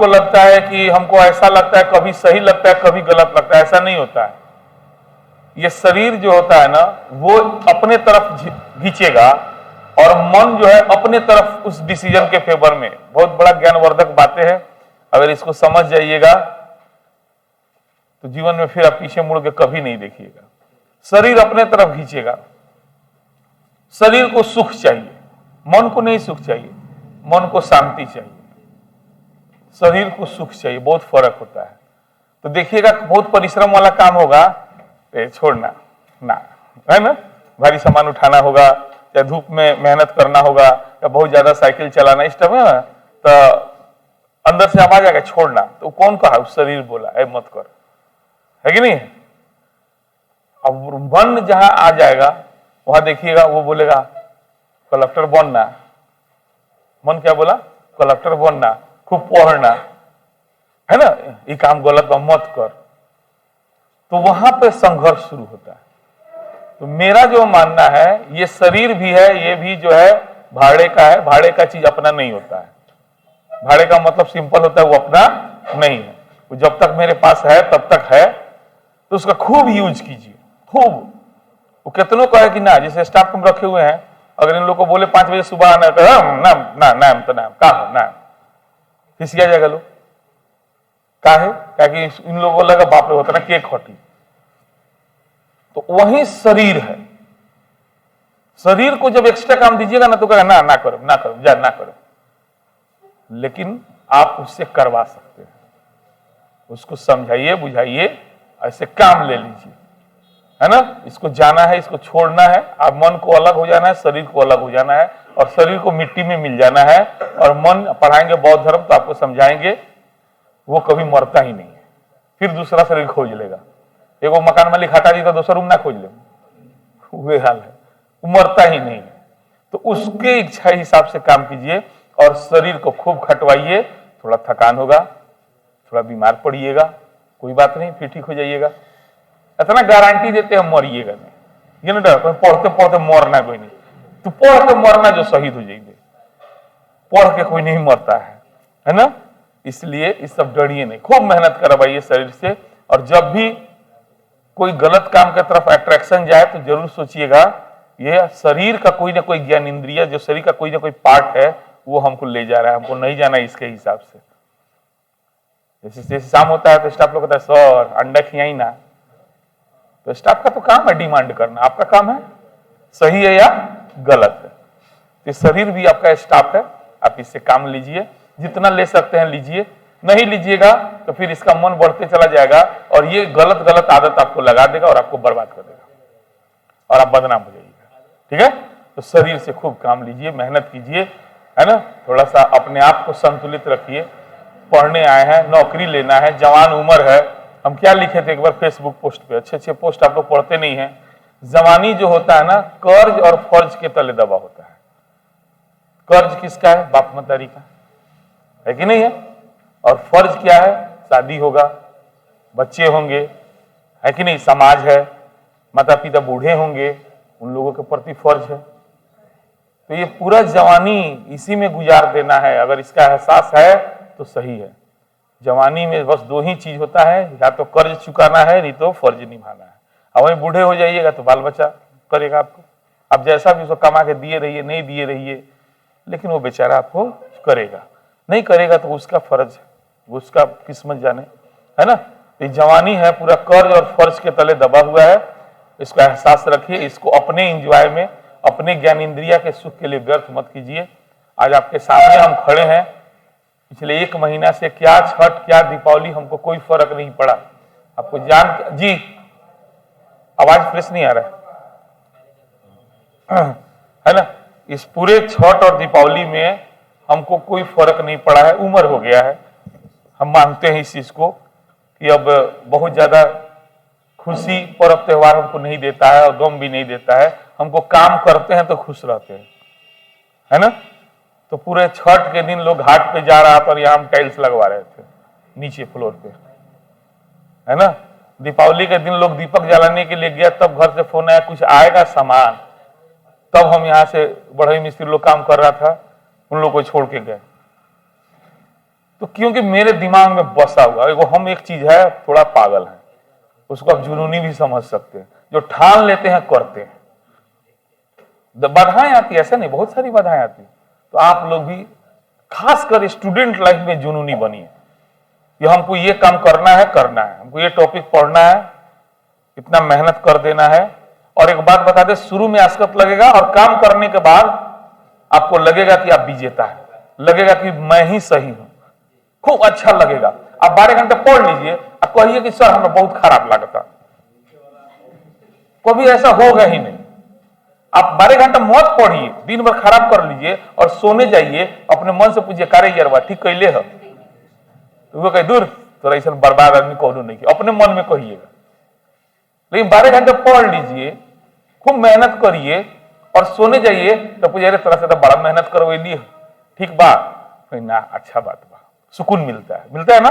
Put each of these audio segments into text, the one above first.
को लगता है कि हमको ऐसा लगता है, कभी सही लगता है कभी गलत लगता है, ऐसा नहीं होता है। ये शरीर जो होता है ना वो अपने तरफ खींचेगा और मन जो है अपने तरफ उस डिसीजन के फेवर में। बहुत बड़ा ज्ञानवर्धक बातें हैं, अगर इसको समझ जाइएगा तो जीवन में फिर आप पीछे मुड़ के कभी नहीं देखिएगा। शरीर अपने तरफ खींचेगा। शरीर को सुख चाहिए, मन को नहीं सुख चाहिए, मन को शांति चाहिए, शरीर को सुख चाहिए। बहुत फर्क होता है। तो देखिएगा बहुत परिश्रम वाला काम होगा, छोड़ना ना, है ना, भारी सामान उठाना होगा या धूप में मेहनत करना होगा या बहुत ज्यादा साइकिल चलाना, इस टाइम है तो अंदर से आवाज आएगा छोड़ना। तो कौन कहा? शरीर बोला है मत कर, है कि नहीं? अब मन जहां आ जाएगा वहां देखिएगा वो बोलेगा कलेक्टर बनना। मन क्या बोला? कलेक्टर बनना, खूब पढ़ना, है ना, ये काम गलत मत कर। तो वहां पे संघर्ष शुरू होता है। तो मेरा जो मानना है, ये शरीर भी है, ये भी जो है भाड़े का है। भाड़े का चीज अपना नहीं होता है। भाड़े का मतलब सिंपल होता है, वो अपना नहीं है। वो जब तक मेरे पास है तब तक है, तो उसका खूब यूज कीजिए, खूब। वो कितनों का है कि ना, जैसे स्टाफ तुम रखे हुए हैं, अगर इन लोग को बोले 5 बजे सुबह आना तो नाम तो नाम का नाम खिसिया जाएगा लोग। का है क्या कि इन लोगों को लगा बाप रे होता ना केक खटी। तो वही शरीर है। शरीर को जब एक्स्ट्रा काम दीजिएगा ना तो कहेगा ना करो ना करो जा ना करो, लेकिन आप उससे करवा सकते हैं। उसको समझाइए, बुझाइए, ऐसे काम ले लीजिए, है ना। इसको जाना है, इसको छोड़ना है। आप मन को अलग हो जाना है, शरीर को अलग हो जाना है, और शरीर को मिट्टी में मिल जाना है। और मन पढ़ाएंगे बौद्ध धर्म तो आपको समझाएंगे वो कभी मरता ही नहीं है, फिर दूसरा शरीर खोज लेगा। एगो मकान मालिक हटा दी तो दूसरा रूम ना खोज ले, वही हाल है, वो मरता ही नहीं है। तो उसके इच्छा हिसाब से काम कीजिए और शरीर को खूब खटवाइए। थोड़ा थकान होगा, थोड़ा बीमार पड़िएगा, कोई बात नहीं, फिर ठीक हो जाइएगा। इतना गारंटी देते हैं मरिएगा नहीं, ये ना डर पढ़ते पढ़ते मरना कोई नहीं। तो पढ़ के मरना जो शहीद हो जाएंगे, पढ़ के कोई नहीं मरता है ना। इसलिए इस सब डरिए नहीं, खूब मेहनत करवाइए शरीर से। और जब भी कोई गलत काम की तरफ अट्रैक्शन जाए तो जरूर सोचिएगा ये शरीर का कोई ना कोई ज्ञान इंद्रिय, जो शरीर का कोई ना कोई पार्ट है, वो हमको ले जा रहा है, हमको नहीं जाना इसके हिसाब से। जैसे शाम होता है तो स्टाफ लोग कहता है सर अंडा खियाई ना, तो स्टाफ का तो काम है डिमांड करना, आपका काम है सही है या गलत है। तो शरीर भी आपका स्टाफ है, आप इससे काम लीजिए, जितना ले सकते हैं लीजिए। नहीं लीजिएगा तो फिर इसका मन बढ़ते चला जाएगा और ये गलत गलत आदत आपको लगा देगा और आपको बर्बाद कर देगा और आप बदनाम हो जाइएगा। ठीक है, तो शरीर से खूब काम लीजिए, मेहनत कीजिए, है ना। थोड़ा सा अपने आप को संतुलित रखिए। पढ़ने आए हैं, नौकरी लेना है, जवान उम्र है। हम क्या लिखे थे एक बार फेसबुक पोस्ट पे, अच्छे अच्छे पोस्ट आप लोग पढ़ते नहीं है। जवानी जो होता है ना, कर्ज और फर्ज के तले दबा होता है। कर्ज किसका है? बाप मतारी का है कि नहीं है। और फर्ज क्या है? शादी होगा, बच्चे होंगे, है कि नहीं, समाज है, माता पिता बूढ़े होंगे, उन लोगों के प्रति फर्ज है। तो ये पूरा जवानी इसी में गुजार देना है। अगर इसका एहसास है तो सही है। जवानी में बस 2 ही चीज होता है, या तो कर्ज चुकाना है, नहीं तो फर्ज निभाना है। अब वही बूढ़े हो जाइएगा तो बाल बच्चा करेगा आपको। आप जैसा भी उसको कमा के दिए रहिए, नहीं दिए रहिए, लेकिन वो बेचारा आपको करेगा। नहीं करेगा तो उसका फर्ज है, उसका किस्मत जाने, है ना। ये जवानी है पूरा कर्ज और फर्ज के तले दबा हुआ है। इसको एहसास रखिए, इसको अपने एंजॉय में, अपने ज्ञान इंद्रिया के सुख के लिए व्यर्थ मत कीजिए। आज आपके सामने हम खड़े हैं, पिछले 1 महीना से क्या छठ क्या दीपावली हमको कोई फर्क नहीं पड़ा। आपको जान जी आवाज फ्रेश नहीं आ रहा है ना। इस पूरे छठ और दीपावली में हमको कोई फर्क नहीं पड़ा है। उम्र हो गया है, हम मानते हैं इस चीज को कि अब बहुत ज्यादा खुशी पर्व त्योहार हमको नहीं देता है और गम भी नहीं देता है। हमको काम करते हैं तो खुश रहते हैं, है ना। तो पूरे छठ के दिन लोग घाट पे जा रहा था और यहाँ हम टाइल्स लगवा रहे थे नीचे फ्लोर पे, है ना। दीपावली के दिन लोग दीपक जलाने के लिए गया, तब घर से फोन आया कुछ आएगा सामान, तब हम यहाँ से बढ़ई मिस्त्री लोग काम कर रहा था, उन लोग को छोड़ के गए। तो क्योंकि मेरे दिमाग में बसा हुआ एगो हम एक चीज है, थोड़ा पागल है, उसको आप जुनूनी भी समझ सकते हैं, जो ठान लेते हैं करते हैं। बाधाएं आती है, ऐसा नहीं, बहुत सारी बाधाएं आती है। तो आप लोग भी खासकर स्टूडेंट लाइफ में जुनूनी बनिए कि हमको ये काम करना है, हमको ये टॉपिक पढ़ना है, इतना मेहनत कर देना है। और एक बात बता दे, शुरू में आसकत लगेगा और काम करने के बाद आपको लगेगा कि आप विजेता है, लगेगा कि मैं ही सही हूं, खूब अच्छा लगेगा। आप 12 घंटे पढ़ लीजिए, आप कहिए कि सर हमें बहुत खराब लगता, कभी ऐसा होगा ही नहीं। आप 12 घंटा मत पढ़िए, दिन भर खराब कर लीजिए और सोने जाइए, अपने मन से पूछिए कारे यार ठीक कैले है, तो वो कहे दूर तो ऐसा बर्बाद आदमी कौन नहीं, अपने मन में कहिएगा। लेकिन 12 घंटे पढ़ लीजिए, खूब मेहनत करिए और सोने जाइए, तो पूछे तरह से तो बड़ा मेहनत करो लिए ठीक बात ना, अच्छा बात बा, सुकून मिलता है ना।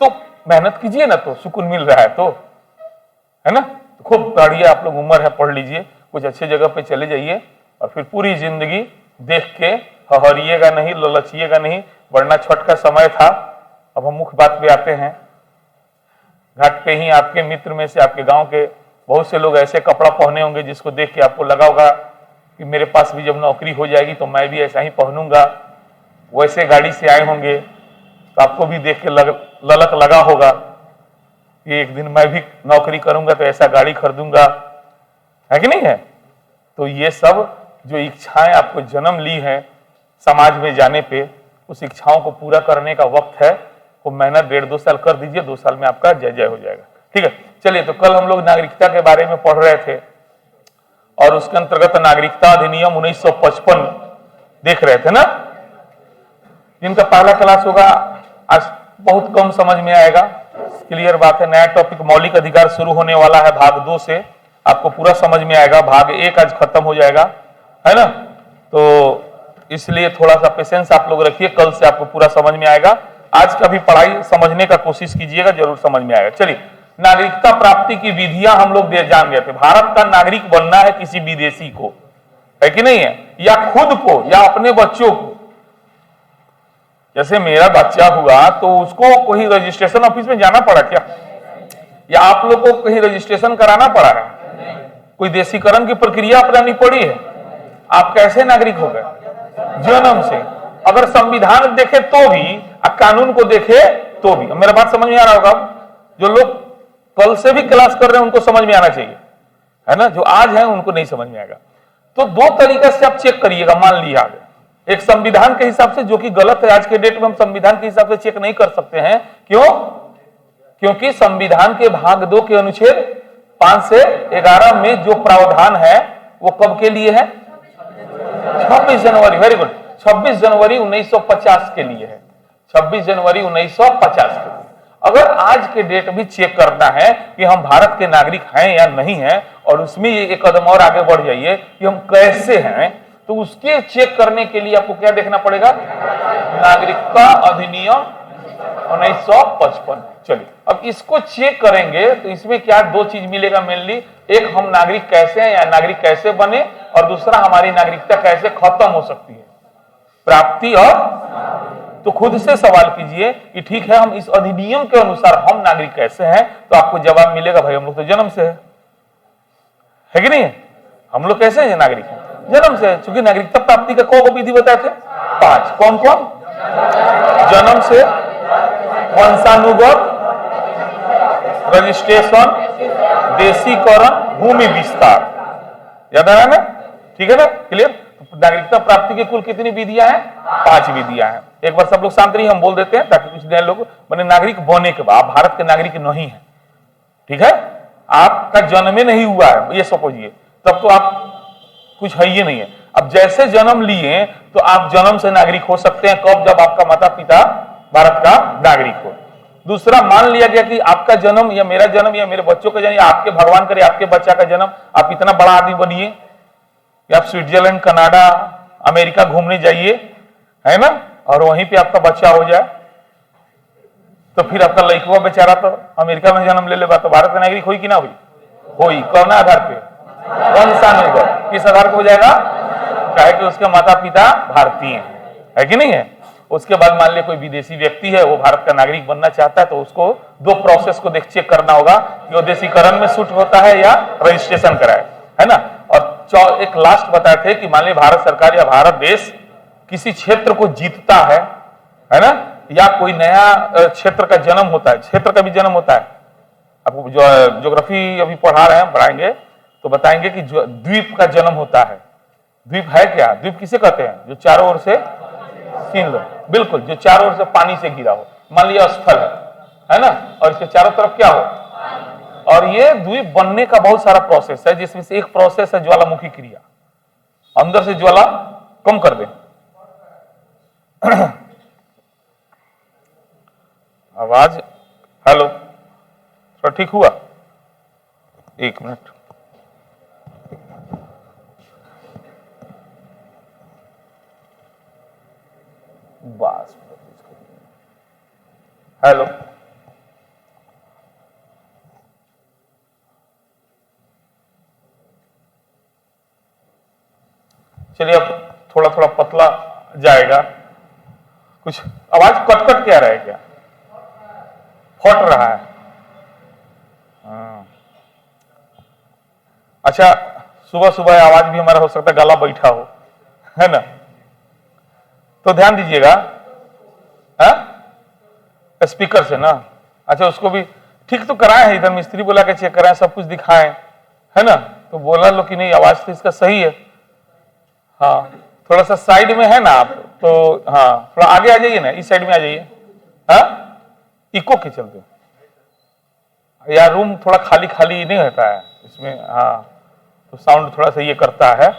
तो मेहनत कीजिए ना, तो सुकून मिल रहा है तो, है ना। तो खूब पढ़िए, आप लोग उम्र है, पढ़ लीजिए, कुछ अच्छे जगह पे चले जाइए और फिर पूरी जिंदगी देख के हहरिएगा नहीं, ललचिएगा नहीं, वरना छठ का समय था। अब हम मुख्य बात पे आते हैं। घाट पे ही आपके मित्र में से, आपके गांव के बहुत से लोग ऐसे कपड़ा पहने होंगे जिसको देख के आपको लगा होगा कि मेरे पास भी जब नौकरी हो जाएगी तो मैं भी ऐसा ही पहनूंगा। वैसे गाड़ी से आए होंगे तो आपको भी देख के ललक लगा होगा कि एक दिन मैं भी नौकरी करूंगा तो ऐसा गाड़ी खरीदूंगा, है कि नहीं है। तो ये सब जो इच्छाएं आपको जन्म ली है समाज में जाने पे, उस इच्छाओं को पूरा करने का वक्त है। वो मेहनत 1.5-2 साल कर दीजिए, 2 साल में आपका जय जय हो जाएगा। ठीक है, चलिए। तो कल हम लोग नागरिकता के बारे में पढ़ रहे थे और उसके अंतर्गत नागरिकता अधिनियम 1955 देख रहे थे ना। जिनका पहला क्लास होगा आज बहुत कम समझ में आएगा, क्लियर बात है। नया टॉपिक मौलिक अधिकार शुरू होने वाला है, भाग 2 से आपको पूरा समझ में आएगा। भाग 1 आज खत्म हो जाएगा, है ना। तो इसलिए थोड़ा सा पेशेंस आप लोग रखिए, कल से आपको पूरा समझ में आएगा। आज का भी पढ़ाई समझने का कोशिश कीजिएगा, जरूर समझ में आएगा। चलिए, नागरिकता प्राप्ति की विधियां हम लोग जान गए थे। भारत का नागरिक बनना है किसी विदेशी को, है कि नहीं है, या खुद को या अपने बच्चों को। जैसे मेरा बच्चा हुआ तो उसको कोई रजिस्ट्रेशन ऑफिस में जाना पड़ा क्या, या आप लोग को कहीं रजिस्ट्रेशन कराना पड़ा है, कोई देशीकरण की प्रक्रिया अपनानी पड़ी है। आप कैसे नागरिक हो गए, जन्म से। अगर संविधान देखे तो भी और कानून को देखे तो भी। मेरा बात समझ में आ रहा होगा। जो लोग कल से भी क्लास कर रहे हैं उनको समझ में आना चाहिए, है ना। जो आज है उनको नहीं समझ में आएगा। तो 2 तरीके से आप चेक करिएगा। मान लिया एक संविधान के हिसाब से, जो कि गलत है। आज के डेट में हम संविधान के हिसाब से चेक नहीं कर सकते हैं। क्यों? क्योंकि संविधान के भाग 2 के अनुच्छेद 5 से 11 में जो प्रावधान है वो कब के लिए है? 26 जनवरी, वेरी गुड, 26 जनवरी 1950 के लिए है। 26 जनवरी 1950 के लिए। अगर आज के डेट भी चेक करना है कि हम भारत के नागरिक हैं या नहीं हैं, और उसमें एक कदम और आगे बढ़ जाइए कि हम कैसे हैं, तो उसके चेक करने के लिए आपको क्या देखना पड़ेगा? नागरिकता अधिनियम 1955। चलिए, अब इसको चेक करेंगे तो इसमें क्या 2 चीज मिलेगा मेनली। एक, हम नागरिक कैसे हैं या नागरिक कैसे बने, और दूसरा, हमारी नागरिकता कैसे खत्म हो सकती है, प्राप्ति और। तो खुद से सवाल कीजिए कि ठीक है, हम इस अधिनियम के अनुसार हम नागरिक कैसे हैं, तो आपको जवाब मिलेगा भाई हम लोग तो जन्म से है कि नहीं। हम लोग कैसे हैं नागरिक हैं? जन्म से। चूंकि नागरिकता प्राप्ति का कौन विधि बताए थे? 5। कौन कौन? जन्म से, वंशानुगत, रजिस्ट्रेशन, देशीकरण, भूमि विस्तार। याद आया ना? ठीक है ना, क्लियर। नागरिकता प्राप्ति की कुल कितनी विधियां हैं? 5 विधियां हैं। एक बार सब लोग शांत रहिए, हम बोल देते हैं ताकि कुछ नए लोग बने। नागरिक बने के बाद भारत के नागरिक नहीं है, ठीक है। आपका जन्म नहीं हुआ है ये समझिए, तब तो आप कुछ है ही नहीं है। अब जैसे जन्म लिए तो आप जन्म से नागरिक हो सकते हैं। कब? जब आपका माता पिता भारत का नागरिक हो। दूसरा, मान लिया गया कि आपका जन्म या मेरा जन्म या मेरे बच्चों का जन्म या आपके, भगवान करे आपके बच्चा का जन्म, आप इतना बड़ा आदमी बनिए कि आप स्विट्जरलैंड, कनाडा, अमेरिका घूमने जाइए, है ना, और वहीं पे आपका बच्चा हो जाए, तो फिर आपका लड़का बेचारा तो अमेरिका में जन्म ले लेगा, तो भारत का नागरिक हुई कि ना हुई? हुई। कौन आधार पे? वंशानुगत। किस आधार पे हो जाएगा? कहे कि उसके माता पिता भारतीय हैं, है कि नहीं है। उसके बाद मान लिया कोई विदेशी व्यक्ति है, वो भारत का नागरिक बनना चाहता है, तो उसको 2 प्रोसेस को चेक करना होगा कि वो देशीकरण में सूट होता है या रजिस्ट्रेशन कराए, है ना। और एक लास्ट बताए थे कि मान लिया भारत सरकार या भारत देश किसी क्षेत्र को जीतता है ना, या कोई नया क्षेत्र का जन्म होता है, क्षेत्र का भी जन्म होता है। आपको जो ज्योग्राफी अभी पढ़ा रहे हैं, पढ़ाएंगे तो बताएंगे कि द्वीप का जन्म होता है। द्वीप है क्या? द्वीप किसे कहते हैं? जो चारों ओर से छीन लो, बिल्कुल, जो चारों ओर से पानी से घिरा हो। मान लिया स्थल है ना, और इसके चारों तरफ क्या हो, और ये द्वीप बनने का बहुत सारा प्रोसेस है, जिसमें से एक प्रोसेस है ज्वालामुखी क्रिया, अंदर से ज्वाला कम कर दे। आवाज, हेलो, थोड़ा ठीक हुआ? 1 मिनट। बस, हेलो, चलिए अब थोड़ा थोड़ा पतला जाएगा। कुछ आवाज कट क्या रहा है? क्या फट रहा है? अच्छा, सुबह सुबह आवाज भी हमारा हो सकता है गला बैठा हो, है ना, तो ध्यान दीजिएगा। स्पीकर से ना, अच्छा, उसको भी ठीक तो कराए हैं, इधर मिस्त्री बोला के चेक कराए, सब कुछ दिखाएं, है ना, तो बोला लो कि नहीं आवाज तो इसका सही है। हाँ, थोड़ा सा साइड में है ना आप, तो हाँ थोड़ा आगे आ जाइए ना, इस साइड में आ जाइए। हाँ, इको के चलते यार रूम थोड़ा खाली खाली नहीं होता है इसमें, हाँ, तो साउंड थोड़ा सा ये करता है।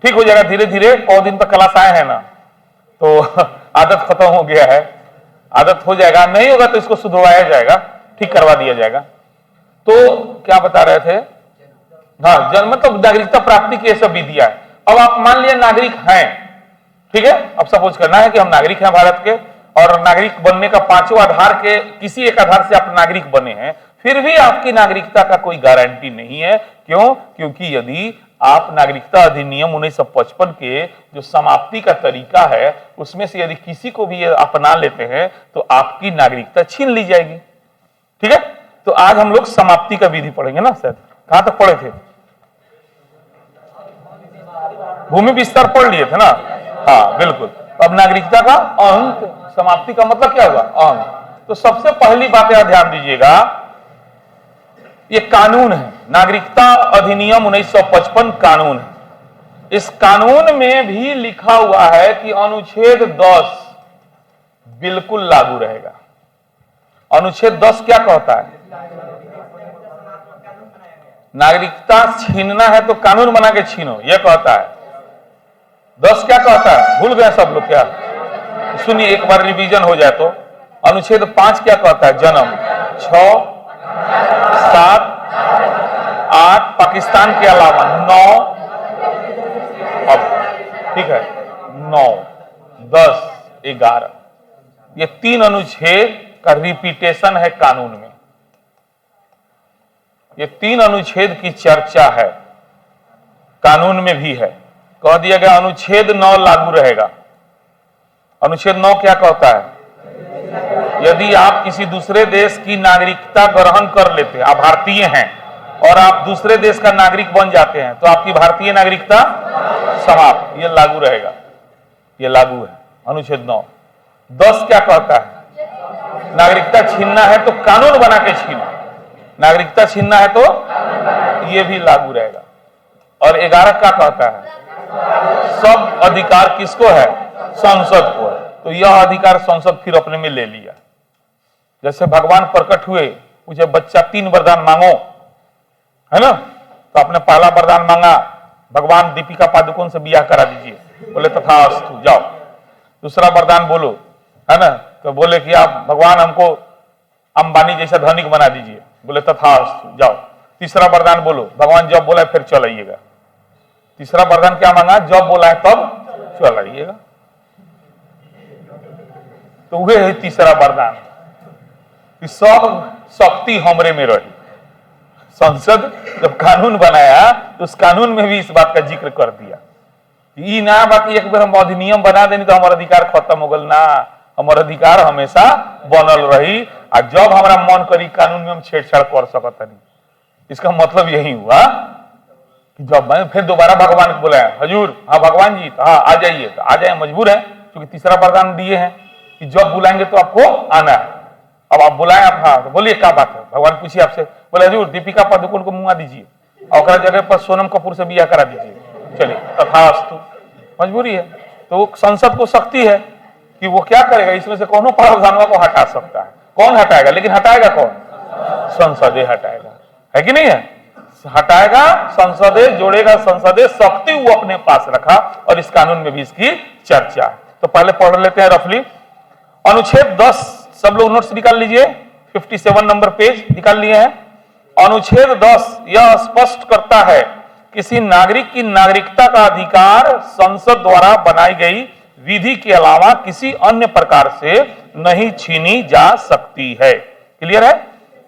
ठीक हो जाएगा धीरे धीरे, बहुत दिन तक क्लास आए हैं ना, तो आदत खत्म हो गया है, आदत हो जाएगा, नहीं होगा तो इसको सुधरवाया जाएगा, ठीक करवा दिया जाएगा। तो क्या बता रहे थे? हाँ, जन्म मतलब नागरिकता प्राप्ति की सब विधियां है। अब आप मान लिया नागरिक हैं, ठीक है, अब सपोज करना है कि हम नागरिक हैं भारत के, और नागरिक बनने का 5 आधार के किसी एक आधार से आप नागरिक बने हैं, फिर भी आपकी नागरिकता का कोई गारंटी नहीं है। क्यों? क्योंकि यदि आप नागरिकता अधिनियम 1955 के जो समाप्ति का तरीका है, उसमें से यदि किसी को भी अपना लेते हैं तो आपकी नागरिकता छीन ली जाएगी। ठीक है, तो आज हम लोग समाप्ति का विधि पढ़ेंगे ना। शायद कहां तक पढ़े थे? भूमि विस्तार पढ़ लिए थे ना। हाँ बिल्कुल। अब नागरिकता का अंत, समाप्ति का मतलब क्या होगा? अंत। तो सबसे पहली बात यहां ध्यान दीजिएगा, ये कानून है, नागरिकता अधिनियम 1955 कानून है। इस कानून में भी लिखा हुआ है कि अनुच्छेद 10 बिल्कुल लागू रहेगा। अनुच्छेद 10 क्या कहता है? नागरिकता छीनना है तो कानून बना के छीनो, यह कहता है। 10 क्या कहता है? भूल गए सब लोग क्या? सुनिए एक बार रिवीजन हो जाए तो। अनुच्छेद 5 क्या कहता है? जन्म। 6, 7, 8 पाकिस्तान के अलावा 9, अब ठीक है 9, 10, 11, ये 3 अनुच्छेद का रिपीटेशन है कानून में। ये 3 अनुच्छेद की चर्चा है, कानून में भी है। कह दिया गया अनुच्छेद 9 लागू रहेगा। अनुच्छेद 9 क्या कहता है? यदि आप किसी दूसरे देश की नागरिकता ग्रहण कर लेते हैं, आप भारतीय हैं और आप दूसरे देश का नागरिक बन जाते हैं, तो आपकी भारतीय नागरिकता समाप्त, ये लागू रहेगा, ये लागू है अनुच्छेद 9। 10 क्या कहता है? नागरिकता छीनना है तो कानून बना के छीनो, नागरिकता छीनना है तो ये भी लागू रहेगा। और 11 क्या कहता है? सब अधिकार किसको है? संसद को है। तो यह अधिकार संसद फिर अपने में ले लिया। जैसे भगवान प्रकट हुए, पूछे बच्चा 3 वरदान मांगो, है ना, तो आपने पहला वरदान मांगा, भगवान दीपिका पादुकोण से ब्याह करा दीजिए, बोले तथास्तु, जाओ। दूसरा वरदान बोलो, है ना, तो बोले कि आप भगवान हमको अंबानी जैसा धनिक बना दीजिए, बोले तथास्तु, जाओ। तीसरा वरदान बोलो, भगवान जब बोला फिर चल आइएगा। तीसरा वरदान क्या मांगा? जब बोला है तब चल आइएगा। तो वह है तीसरा वरदान, सब शक्ति हमरे में रही। संसद जब कानून बनाया तो उस कानून में भी इस बात का जिक्र कर दिया। ई ना बाकी एक बार हम अधिनियम बना देनी तो हमारा अधिकार खत्म हो गल ना, हमारा अधिकार हमेशा बनल रही। और जब हमारा मन करी कानून में हम छेड़छाड़ कर सकता नहीं। इसका मतलब यही हुआ कि जब मैं फिर दोबारा भगवान को बुलाया, हजूर हाँ भगवान जी, हाँ आ जाइए, तो आ जाए, मजबूर है क्योंकि तीसरा वरदान दिए हैं कि जब बुलाएंगे तो आपको आना है। अब आप बुलाएं, आप हाँ तो बोलिए क्या बात है। भगवान पूछिए आपसे, बोले हजूर दीपिका पादुकोण को मुंगा दीजिए और जगह पर सोनम कपूर से बियाह करा दीजिए, चलिए तथास्तु। मजबूरी है। तो संसद को शक्ति है कि वो क्या करेगा, इसमें से कौन प्रावधानों को हटा सकता है। कौन हटाएगा, लेकिन हटाएगा कौन, संसदे हटाएगा, है कि नहीं है, हटाएगा संसदे, जोड़ेगा संसदे, शक्ति वो अपने पास रखा। और इस कानून में भी इसकी चर्चा है। तो पहले पढ़ लेते हैं रफली। अनुच्छेद 10, सब लोग नोट्स निकाल लीजिए, 57 नंबर पेज निकाल लिए हैं। अनुच्छेद 10 यह स्पष्ट करता है किसी नागरिक की नागरिकता का अधिकार संसद द्वारा बनाई गई विधि के अलावा किसी अन्य प्रकार से नहीं छीनी जा सकती है। क्लियर है।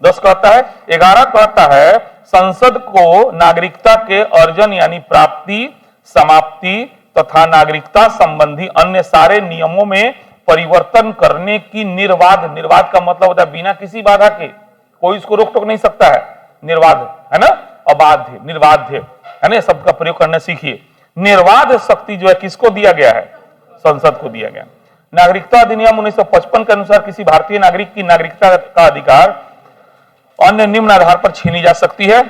10 कहता है। 11 कहता है संसद को नागरिकता के अर्जन यानी प्राप्ति, समाप्ति तथा नागरिकता संबंधी अन्य सारे नियमों में परिवर्तन करने की निर्वाध का मतलब होता है बिना किसी बाधा के, कोई इसको रोक टोक नहीं सकता है। निर्वाध है ना, अबाध्य, निर्वाध्य है ना, शब्द का प्रयोग करना सीखिए। निर्वाध शक्ति जो है किसको दिया गया है, संसद को दिया गया। नागरिकता अधिनियम 1955 के अनुसार किसी भारतीय नागरिक की नागरिकता का अधिकार अन्य निम्न आधार पर छीनी जा सकती है।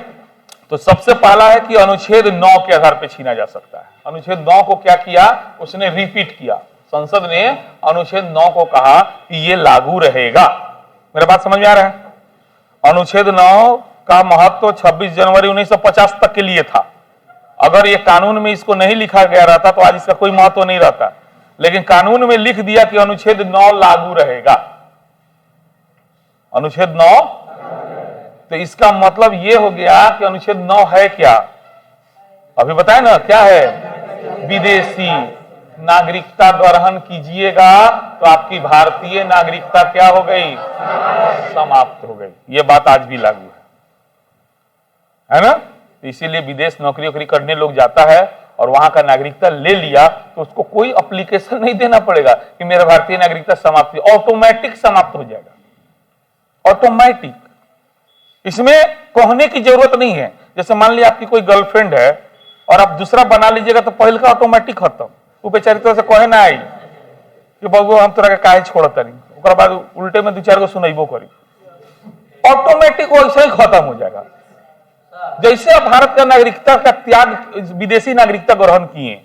तो सबसे पहला है कि अनुच्छेद 9 के आधार पर छीना जा सकता है। अनुच्छेद 9 को क्या किया, उसने रिपीट किया। संसद ने अनुच्छेद 9 को कहा कि ये लागू रहेगा। मेरा बात समझ में आ रहा है। अनुच्छेद 9 का महत्व 26 जनवरी 1950 तक के लिए था। अगर ये कानून में इसको नहीं लिखा गया रहता तो आज इसका कोई महत्व नहीं रहता, लेकिन कानून में लिख दिया कि अनुच्छेद 9 लागू रहेगा। अनुच्छेद 9, तो इसका मतलब ये हो गया कि अनुच्छेद 9 है क्या, अभी बताए ना क्या है, विदेशी नागरिकता ग्रहण कीजिएगा तो आपकी भारतीय नागरिकता क्या हो गई, समाप्त हो गई। ये बात आज भी लागू है ना। तो इसीलिए विदेश नौकरी वोकरी करने लोग जाता है और वहां का नागरिकता ले लिया तो उसको कोई एप्लीकेशन नहीं देना पड़ेगा कि मेरा भारतीय नागरिकता समाप्त, ऑटोमेटिक समाप्त हो जाएगा, ऑटोमेटिक। इसमें कहने की जरूरत नहीं है। जैसे मान लिया आपकी कोई गर्लफ्रेंड है और आप दूसरा बना लीजिएगा तो पहले का ऑटोमेटिक खत्म। वो बेचारी तरह से कहे ना आई कि बाबू हम तोरा के काहे छोड़ता नहीं, उसके बाद उल्टे में 2-4 को सुनैबो करी, ऑटोमेटिक वैसे ही खत्म हो जाएगा। जैसे आप भारत का नागरिकता का त्याग, विदेशी नागरिकता ग्रहण किए,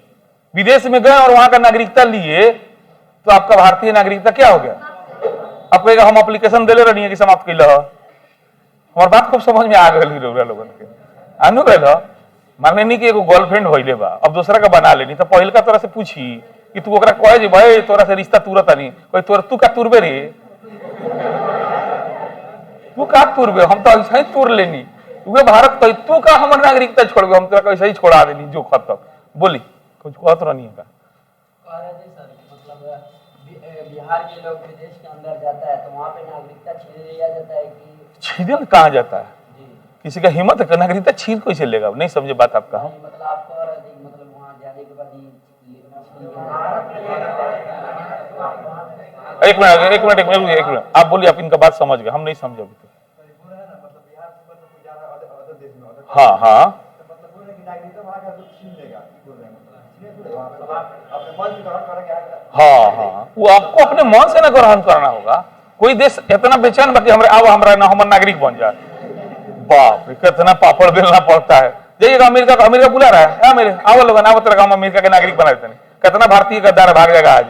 विदेश में गए और वहां का नागरिकता लिए तो आपका भारतीय नागरिकता क्या हो गया। आप कहेगा हम एप्लीकेशन दे ले रही है कि समाप्त कैल। हमारी बात खूब समझ में आ गई लोगन के, आनू गए माने नहीं कि एगो गर्लफ्रेंड होइले बा, अब दूसरा का बना लेनी तो पहल का तोरा से पूछी कि तू ओकरा कहे भाई तोरा से रिश्ता तुरत नहीं, कोई तू का तुरबे रे, तू का तुरबे, हम तो ऐसा ही तुर लेनी, तू भारत कही तू का हमारे नागरिकता छोड़बे, हम तोरा ऐसा ही छोड़ा देनी जो खत्म। बोली कुछ कहत नहीं होगा। बिहार के लोग विदेश के अंदर जाता है तो वहाँ पे नागरिकता छीन लिया जाता है कि छीन कहाँ जाता है, किसी का हिम्मत है नागरिकता छीन कोई चलेगा, नहीं समझे बात आपका। मतलब आपको मतलब वहाँ जाने के बाद एक मिनट आप बोलिए, आप इनका बात समझ गए, हम नहीं समझे अभी तक। हाँ हाँ हाँ हाँ, वो आपको अपने मन से ना ग्रहण करना होगा। कोई देश इतना बेचैन बाकी हमारा नागरिक बन जाए, बाप रे कितना पापड़ बेलना पड़ता है। जाइएगा अमेरिका बुला रहा है, मेरे आओ लोग आओ तेरा गाँव अमेरिका के नागरिक बना देते हैं। कितना भारतीय गद्दार भाग जाएगा आज,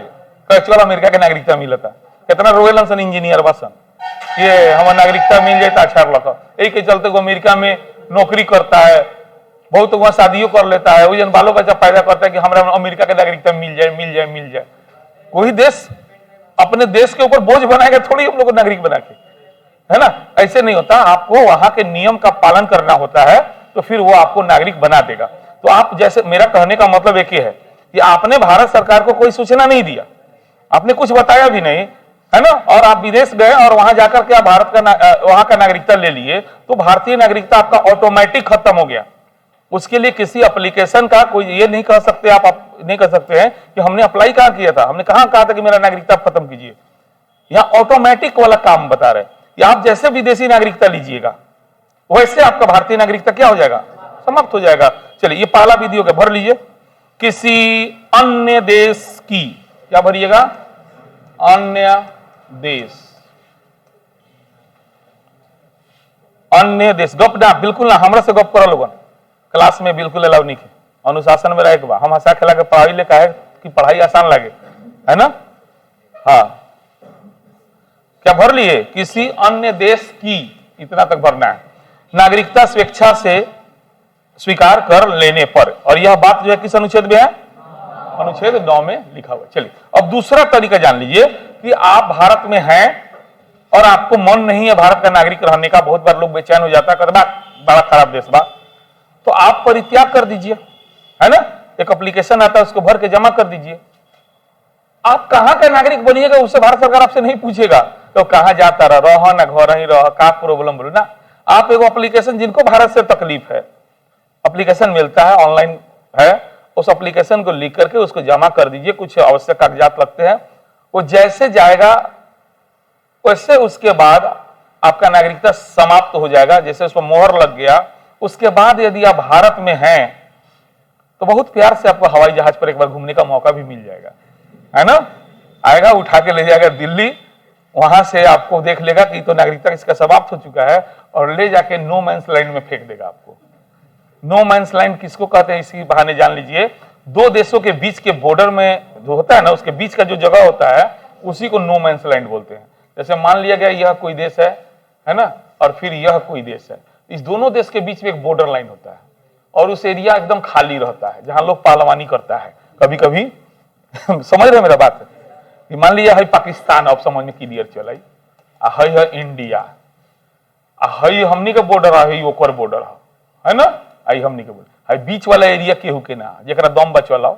चलो अमेरिका के नागरिकता मिलता, कितना रोएलन सन इंजीनियर बसन ये हमारा नागरिकता मिल जाए तो अच्छा लगा। यही के चलते वो अमेरिका में नौकरी करता है, बहुत वहां शादियों कर लेता है, वो बालों बच्चा पैदा करता है कि हमारा अमेरिका के नागरिकता मिल जाए। कोई देश अपने देश के ऊपर बोझ बनाएगा थोड़ी हम लोग को नागरिक बना के, है ना, ऐसे नहीं होता। आपको वहां के नियम का पालन करना होता है तो फिर वो आपको नागरिक बना देगा। तो आप जैसे, मेरा कहने का मतलब एक ही है कि आपने भारत सरकार को कोई सूचना नहीं दिया, आपने कुछ बताया भी नहीं, है ना, और आप विदेश गए और वहां जाकर के आप भारत का वहां का नागरिकता ले लिए तो भारतीय नागरिकता आपका ऑटोमेटिक खत्म हो गया। उसके लिए किसी एप्लीकेशन का कोई ये नहीं कह सकते, आप नहीं कह सकते हैं कि हमने अप्लाई कहाँ किया था, हमने कहाँ कहा था कि मेरा नागरिकता खत्म कीजिए। यहाँ ऑटोमेटिक वाला काम बता रहे कि आप जैसे विदेशी नागरिकता लीजिएगा वैसे आपका भारतीय नागरिकता क्या हो जाएगा, समाप्त हो जाएगा। चलिए ये पहला विधि हो गया, भर लीजिए। किसी अन्य देश की, क्या भरिएगा, अन्य देश, अन्य देश। गप ना, बिल्कुल ना, हमरा से गप करो लोगन, क्लास में बिल्कुल अलाउ नहीं है, अनुशासन में रहे के बा। हम हंसा खेला के पढ़ाई ले काहे कि पढ़ाई आसान लगे, है ना। हाँ, क्या भर लिए, किसी अन्य देश की, इतना तक भरना है। नागरिकता स्वेच्छा से स्वीकार कर लेने पर, और यह बात जो है किस अनुच्छेद में है, अनुच्छेद 9 में लिखा हुआ है। चलिए अब दूसरा तरीका जान लीजिए कि आप भारत में हैं और आपको मन नहीं है भारत का नागरिक रहने का, बहुत बार लोग बेचैन हो जाता है, बड़ा खराब देश बा, तो आप परित्याग कर दीजिए, है ना। एक एप्लीकेशन आता है, उसको भर के जमा कर दीजिए। आप कहां का नागरिक बनिएगा उससे भारत सरकार आपसे नहीं पूछेगा, तो कहां जाता रह ना, घर ही रह, का प्रॉब्लम बोलो ना। आप एगो एप्लीकेशन, जिनको भारत से तकलीफ है, एप्लीकेशन मिलता है, ऑनलाइन है, उस एप्लीकेशन को लिख करके उसको जमा कर दीजिए। कुछ आवश्यक कागजात लगते हैं, वो जैसे जाएगा वैसे उसके बाद आपका नागरिकता समाप्त हो जाएगा, जैसे उस पर मोहर लग गया। उसके बाद यदि आप भारत में हैं तो बहुत प्यार से आपको हवाई जहाज पर एक बार घूमने का मौका भी मिल जाएगा, है ना। आएगा, उठा के ले जाएगा दिल्ली, वहां से आपको देख लेगा कि तो नागरिकता इसका समाप्त हो चुका है, और ले जाके नो मैंस लैंड में फेंक देगा आपको। नो मैंस लैंड किसको कहते हैं, इसी बहाने जान लीजिए। दो देशों के बीच के बॉर्डर में जो होता है ना, उसके बीच का जो जगह होता है उसी को नो मैंस लैंड बोलते हैं। जैसे मान लिया गया यह कोई देश है ना, और फिर यह कोई देश है, इस दोनों देश के बीच में एक बॉर्डर लाइन होता है, और उस एरिया एकदम खाली रहता है जहां लोग पहलवानी करता है कभी कभी समझ रहे मेरा बात है। मान लिया है पाकिस्तान, अब समझ में क्लियर चल है इंडिया, है हमनी के बॉर्डर है, ओकर बॉर्डर है ना, आई हमनी के बॉर्डर है। बीच वाला एरिया केहू के ना, जरा दम बचवाला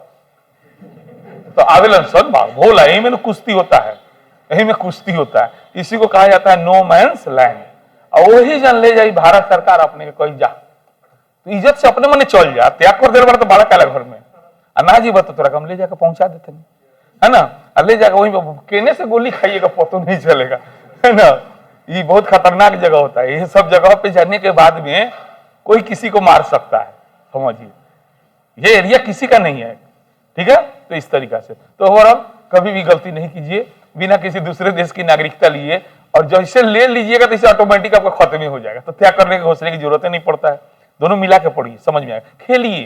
तो आवेलन सन बा भोला, यही में कुश्ती होता है, यही में कुश्ती होता है, इसी को कहा जाता है नो मैंस लैंड। और वही जन ले जाई भारत सरकार अपने के कही जा, तो इज्जत से अपने मने चल जा, त्याग कर दे बड़ा तो बड़ा काला घर में अनाज ही बता, तोरा हम ले जाकर पहुंचा देते नहीं, है ना। ले जाकर वहीं केने से गोली खाइएगा पता नहीं चलेगा, है ना। ये बहुत खतरनाक जगह होता है, ये सब जगह पे जाने के बाद में कोई किसी को मार सकता है, समझिए। ये एरिया किसी का नहीं है, ठीक है। तो इस तरीका से तो ओवरऑल कभी भी गलती नहीं कीजिए बिना किसी दूसरे देश की नागरिकता लिए, और जैसे ले लीजिएगा तो इसे ऑटोमेटिक आपका खत्म ही हो जाएगा, तो त्याग करने के घोषणे की जरूरत नहीं पड़ता है। दोनों मिला के पढ़िए, समझ में आएगा। खेलिए,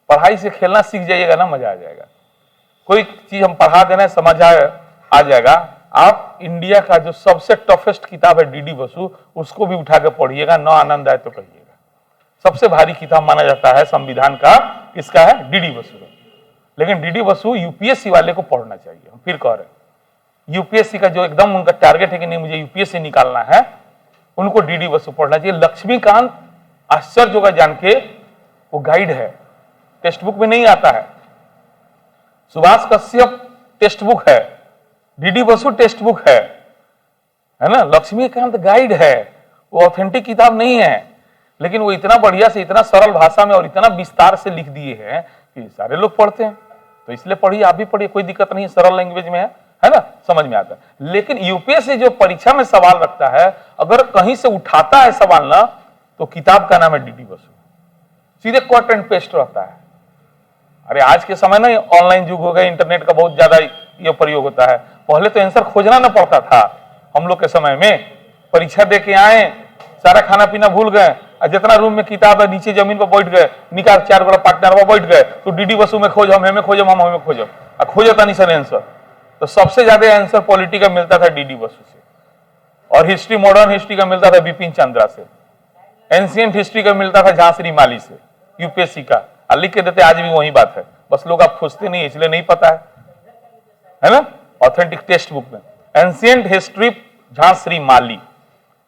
पढ़ाई से खेलना सीख जाइएगा ना, मजा आ जाएगा। कोई चीज हम पढ़ा देना समझ आ जाएगा। आप इंडिया का जो सबसे टफेस्ट किताब है डीडी बसु, उसको भी उठा के पढ़िएगा, न आनंद आए तो कहिएगा। सबसे भारी किताब माना जाता है संविधान का, किसका है, डीडी बसु का। लेकिन डीडी बसु यूपीएससी वाले को पढ़ना चाहिए। हम फिर कह रहे हैं, यूपीएससी का जो एकदम उनका टारगेट है कि नहीं मुझे यूपीएससी निकालना है, उनको डीडी बसु पढ़ना चाहिए। लक्ष्मीकांत आश्चर्य होगा जान के, वो गाइड है, टेक्स्ट बुक में नहीं आता है। सुभाष कश्यप टेक्स्ट बुक है, डीडी बसु टेक्स्ट बुक है ना। लक्ष्मीकांत गाइड है, वो ऑथेंटिक किताब नहीं है, लेकिन वो इतना बढ़िया से, इतना सरल भाषा में और इतना विस्तार से लिख दिए हैं कि सारे लोग पढ़ते हैं। तो इसलिए पढ़िए, आप भी पढ़िए, कोई दिक्कत नहीं है, सरल लैंग्वेज में है ना, समझ में आता है। लेकिन यूपीएससी जो परीक्षा में सवाल रखता है, अगर कहीं से उठाता है सवाल ना, तो किताब का नाम है डीडी बसु, सीधे कट एंड पेस्ट रहता है। अरे आज के समय ना ऑनलाइन युग हो गया, इंटरनेट का बहुत ज्यादा ये प्रयोग होता है। पहले तो आंसर खोजना ना पड़ता था, हम लोग के समय में परीक्षा दे के आए, सारा खाना पीना भूल गए, जितना रूम में किताब है नीचे जमीन पर बैठ गए, निकाल 4 गोला पार्टनर पर बैठ गए, तो डीडी बसु में खोज, हम हमें खोजम, हम हमें खोजम, खोजता नहीं सर आंसर। तो सबसे ज्यादा आंसर पॉलिटी का मिलता था डीडी बसु से, और हिस्ट्री, मॉडर्न हिस्ट्री का मिलता था बिपिन चंद्रा से, एंशिएंट हिस्ट्री का मिलता था झांसी माली से। यूपीएससी का लिख के देते, आज भी वही बात है, बस लोग आप खोजते नहीं, इसलिए नहीं पता है ना। ऑथेंटिक टेक्स्ट बुक में एंशिएंट हिस्ट्री झांसी माली,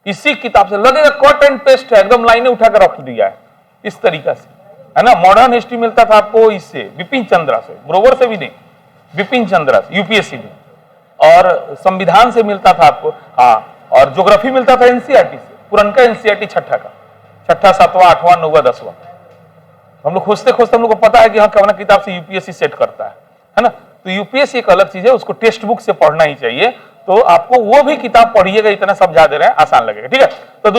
इसी किताब से लगेगा कट एंड पेस्ट है, एकदम लाइनें उठा कर रख दिया है इस तरीका से, है ना। मॉडर्न हिस्ट्री मिलता था आपको इससे, बिपिन चंद्रा से, ग्रोवर से भी नहीं, बिपिन चंद्रा से, यूपीएससी में। और संविधान से मिलता था आपको, हाँ, और ज्योग्राफी मिलता था एनसीईआरटी से, पुरनका एनसीईआरटी छठा का, छठा, 7वां, 8वां, 9वां, 10वां, हम लोग खोजते खोजते हम लोग को पता है कि हाँ कौन किताब से यूपीएससी सेट करता है ना। तो यूपीएससी एक अलग चीज है, उसको टेक्स्ट बुक से पढ़ना ही चाहिए। तो आपको वो भी किताब पढ़िएगा, इतना समझा दे रहे हैं, आसान लगेगा। ठीक है, तो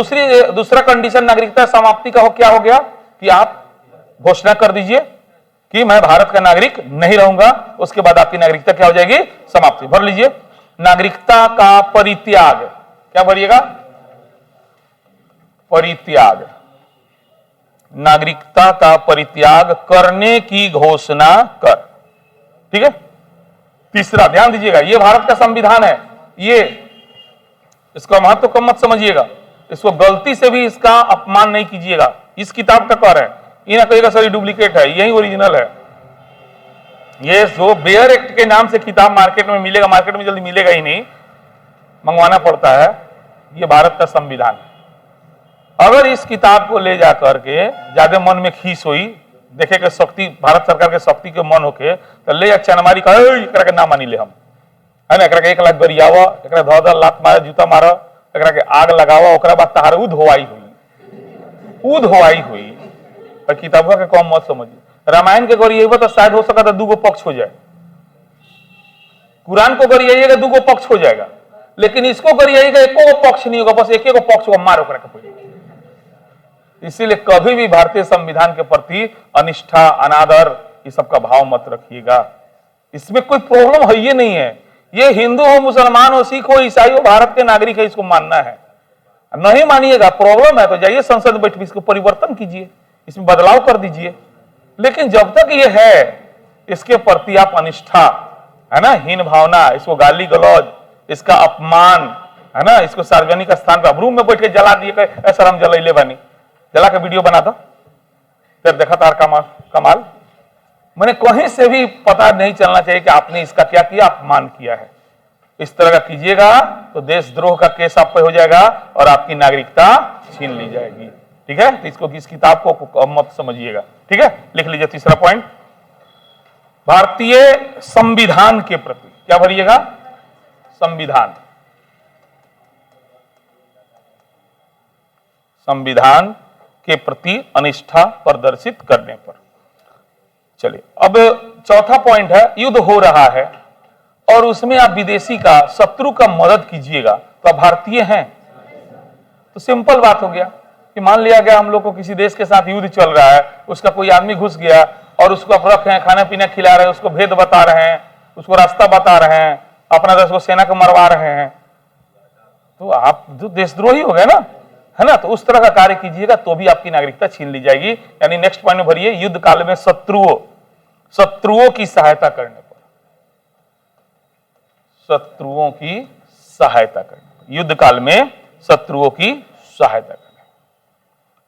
दूसरा कंडीशन नागरिकता समाप्ति का क्या हो गया कि आप घोषणा कर दीजिए कि मैं भारत का नागरिक नहीं रहूंगा, उसके बाद आपकी नागरिकता क्या हो जाएगी, समाप्ति। भर लीजिए, नागरिकता का परित्याग, क्या भरिएगा, परित्याग, नागरिकता का परित्याग करने की घोषणा कर। ठीक है, तीसरा ध्यान दीजिएगा, ये भारत का संविधान है, ये इसका महत्व कम मत समझिएगा, इसको गलती से भी इसका अपमान नहीं कीजिएगा। इस किताब का कर है, ये ना कहिएगा सर डुप्लीकेट है, यही ओरिजिनल है। ये जो बेयर एक्ट के नाम से किताब मार्केट में मिलेगा, मार्केट में जल्दी मिलेगा ही नहीं, मंगवाना पड़ता है, ये भारत का संविधान है। अगर इस किताब को ले जाकर के ज्यादा मन में खींच हुई, देखे के शक्ति, भारत सरकार के शक्ति के मन होके, तो ले जा चनमारी का एकरा के ना मानी ले हम, है ना, एकरा के 1 लाख गरियावा, एकरा धो लात मारा, जूता मारा, एकरा के आग लगावा, ओकरा बाद तहार उध होवाई हुई। और किताबों के कम मत समझिए। रामायण के गरिएगा तो शायद हो सका तो 2 पक्ष हो जाए, कुरान को गरिएगा 2 पक्ष हो जाएगा, लेकिन इसको गरिएगा 1 पक्ष नहीं होगा, बस 1 पक्ष को मारो कर। इसीलिए कभी भी भारतीय संविधान के प्रति अनिष्ठा, अनादर, इस सब का भाव मत रखिएगा। इसमें कोई प्रॉब्लम है ये नहीं है, ये हिंदू हो, मुसलमान हो, सिख हो, ईसाई हो, भारत के नागरिक है, इसको मानना है। नहीं मानिएगा, प्रॉब्लम है तो जाइए संसद में बैठ, इसको परिवर्तन कीजिए, इसमें बदलाव कर दीजिए। लेकिन जब तक ये है, इसके प्रति आप अनिष्ठा, है ना, हीन भावना, इसको गाली गलौज, इसका अपमान, है ना, इसको सार्वजनिक स्थान पर रूम में बैठ के जला दिए, ऐसा हम जलैले बानी, जला के वीडियो बना दो, फिर देखा तार कमाल। मैंने कहीं से भी पता नहीं चलना चाहिए कि आपने इसका क्या किया, अपमान किया है। इस तरह का कीजिएगा तो देशद्रोह का केस आप पे हो जाएगा और आपकी नागरिकता छीन ली जाएगी। ठीक है, तो इसको, इस किताब को मत समझिएगा। ठीक है, लिख लीजिए तीसरा पॉइंट, भारतीय संविधान के प्रति क्या भरिएगा, संविधान, संविधान के प्रति अनिष्ठा प्रदर्शित करने पर। चलिए, अब चौथा पॉइंट है, युद्ध हो रहा है और उसमें आप विदेशी का, शत्रु का मदद कीजिएगा तो आप भारतीय हैं। तो सिंपल बात हो गया कि मान लिया गया हम लोग को किसी देश के साथ युद्ध चल रहा है, उसका कोई आदमी घुस गया और उसको आप रखे हैं, खाना पीना खिला रहे हैं, उसको भेद बता रहे हैं, उसको रास्ता बता रहे हैं, अपना देश को सेना को मरवा रहे हैं, तो आप जो देशद्रोही हो गए ना, है ना। तो उस तरह का कार्य कीजिएगा तो भी आपकी नागरिकता छीन ली जाएगी। यानी नेक्स्ट पॉइंट में भरिए, युद्ध काल में शत्रुओं की सहायता करने पर, शत्रुओं की सहायता करने, युद्ध काल में शत्रुओं की सहायता करने।